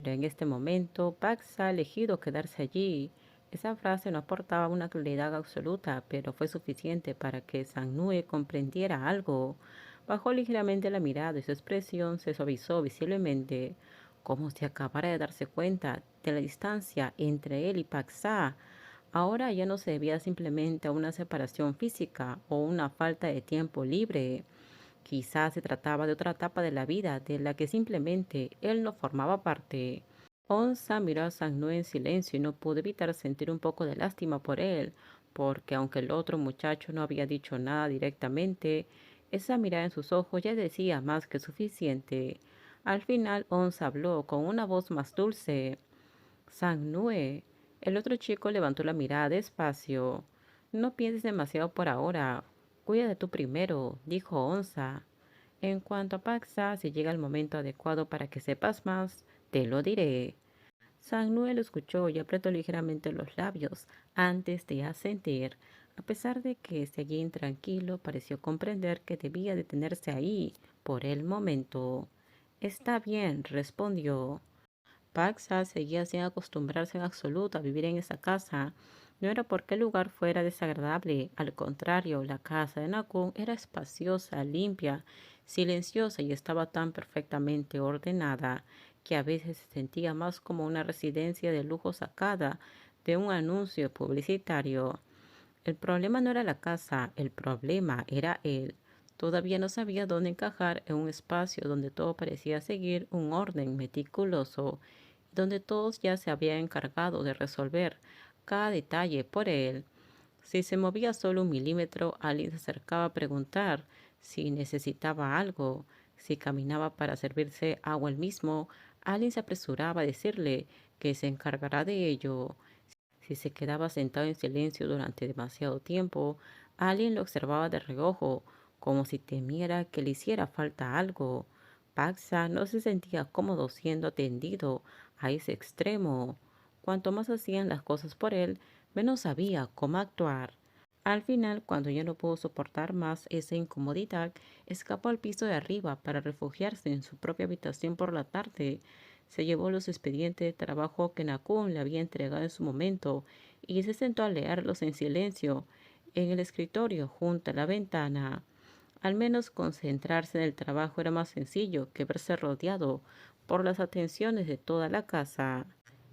Pero en este momento, Pax ha elegido quedarse allí. Esa frase no aportaba una claridad absoluta, pero fue suficiente para que Sang-Nue comprendiera algo. Bajó ligeramente la mirada y su expresión se suavizó visiblemente, como si acabara de darse cuenta de la distancia entre él y Paxa. Ahora ya no se debía simplemente a una separación física o una falta de tiempo libre. Quizás se trataba de otra etapa de la vida de la que simplemente él no formaba parte. Onza miró a Sang-Nue en silencio y no pudo evitar sentir un poco de lástima por él, porque aunque el otro muchacho no había dicho nada directamente, esa mirada en sus ojos ya decía más que suficiente. Al final, Onza habló con una voz más dulce. Sang-Nue. El otro chico levantó la mirada despacio. No pienses demasiado por ahora. Cuida de tú primero, dijo Onza. En cuanto a Paxa, si llega el momento adecuado para que sepas más, te lo diré. Sang-Nue lo escuchó y apretó ligeramente los labios antes de asentir. A pesar de que seguía intranquilo, pareció comprender que debía detenerse ahí por el momento. Está bien, respondió. Paxa seguía sin acostumbrarse en absoluto a vivir en esa casa. No era porque el lugar fuera desagradable, al contrario, la casa de Nakun era espaciosa, limpia, silenciosa y estaba tan perfectamente ordenada que a veces se sentía más como una residencia de lujo sacada de un anuncio publicitario. El problema no era la casa, el problema era él. Todavía no sabía dónde encajar en un espacio donde todo parecía seguir un orden meticuloso, donde todos ya se habían encargado de resolver cada detalle por él. Si se movía solo un milímetro, alguien se acercaba a preguntar si necesitaba algo. Si caminaba para servirse agua él mismo, alguien se apresuraba a decirle que se encargará de ello. Si se quedaba sentado en silencio durante demasiado tiempo, alguien lo observaba de reojo, como si temiera que le hiciera falta algo. Paxa no se sentía cómodo siendo atendido a ese extremo. Cuanto más hacían las cosas por él, menos sabía cómo actuar. Al final, cuando ya no pudo soportar más esa incomodidad, escapó al piso de arriba para refugiarse en su propia habitación por la tarde. Se llevó los expedientes de trabajo que Nakun le había entregado en su momento y se sentó a leerlos en silencio en el escritorio junto a la ventana. Al menos concentrarse en el trabajo era más sencillo que verse rodeado por las atenciones de toda la casa.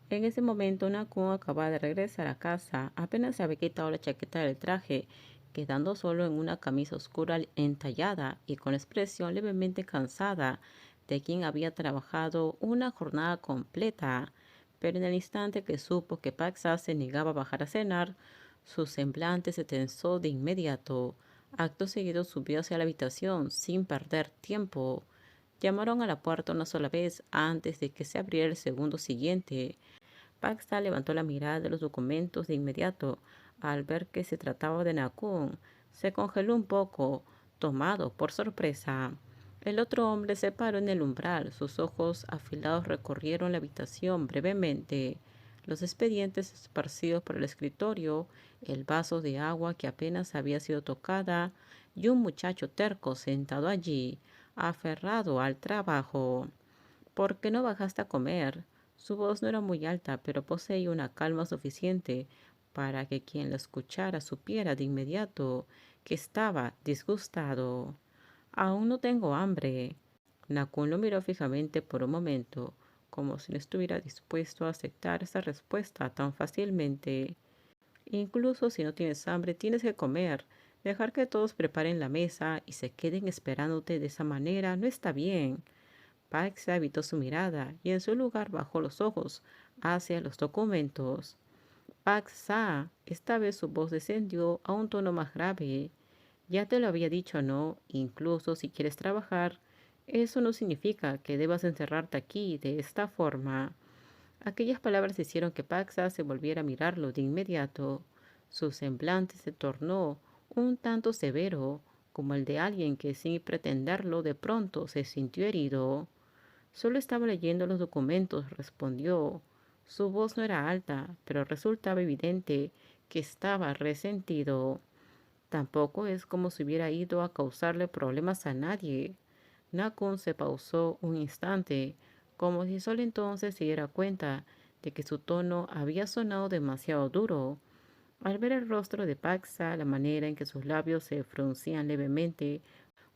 En ese momento, Nakun acababa de regresar a casa. Apenas se había quitado la chaqueta del traje, quedando solo en una camisa oscura entallada y con la expresión levemente cansada de quien había trabajado una jornada completa. Pero en el instante que supo que Paxa se negaba a bajar a cenar, su semblante se tensó de inmediato. Acto seguido subió hacia la habitación sin perder tiempo. Llamaron a la puerta una sola vez antes de que se abriera el segundo siguiente. Paxta levantó la mirada de los documentos de inmediato. Al ver que se trataba de Nakun, se congeló un poco, tomado por sorpresa. El otro hombre se paró en el umbral. Sus ojos afilados recorrieron la habitación brevemente. Los expedientes esparcidos por el escritorio, el vaso de agua que apenas había sido tocada y un muchacho terco sentado allí, aferrado al trabajo. ¿Por qué no bajaste a comer? Su voz no era muy alta, pero poseía una calma suficiente para que quien la escuchara supiera de inmediato que estaba disgustado. Aún no tengo hambre. Nakun lo miró fijamente por un momento, como si no estuviera dispuesto a aceptar esa respuesta tan fácilmente. Incluso si no tienes hambre, tienes que comer. Dejar que todos preparen la mesa y se queden esperándote de esa manera no está bien. Pax evitó su mirada y en su lugar bajó los ojos hacia los documentos. Paxa, esta vez su voz descendió a un tono más grave. Ya te lo había dicho, ¿no? Incluso si quieres trabajar, eso no significa que debas encerrarte aquí de esta forma. Aquellas palabras hicieron que Paxa se volviera a mirarlo de inmediato. Su semblante se tornó un tanto severo, como el de alguien que sin pretenderlo de pronto se sintió herido. Solo estaba leyendo los documentos, respondió. Su voz no era alta, pero resultaba evidente que estaba resentido. Tampoco es como si hubiera ido a causarle problemas a nadie. Nakun se pausó un instante, como si solo entonces se diera cuenta de que su tono había sonado demasiado duro. Al ver el rostro de Paxa, la manera en que sus labios se fruncían levemente,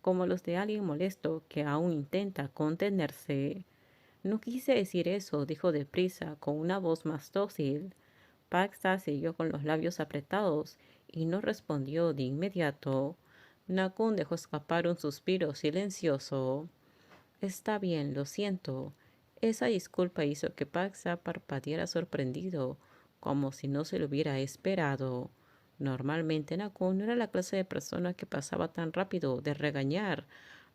como los de alguien molesto que aún intenta contenerse. No quise decir eso, dijo deprisa, con una voz más dócil. Paxa siguió con los labios apretados y no respondió de inmediato. Nakun dejó escapar un suspiro silencioso. Está bien, lo siento. Esa disculpa hizo que Paxa parpadeara sorprendido, como si no se lo hubiera esperado. Normalmente Nakun no era la clase de persona que pasaba tan rápido de regañar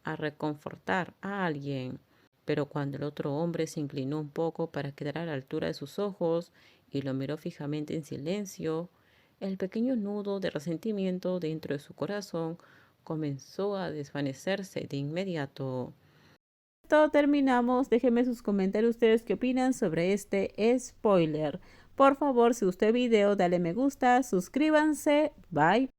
a reconfortar a alguien. Pero cuando el otro hombre se inclinó un poco para quedar a la altura de sus ojos y lo miró fijamente en silencio, el pequeño nudo de resentimiento dentro de su corazón comenzó a desvanecerse de inmediato. Todo terminamos. Déjenme sus comentarios ustedes qué opinan sobre este spoiler. Por favor, si gustó el video, dale me gusta, suscríbanse. Bye.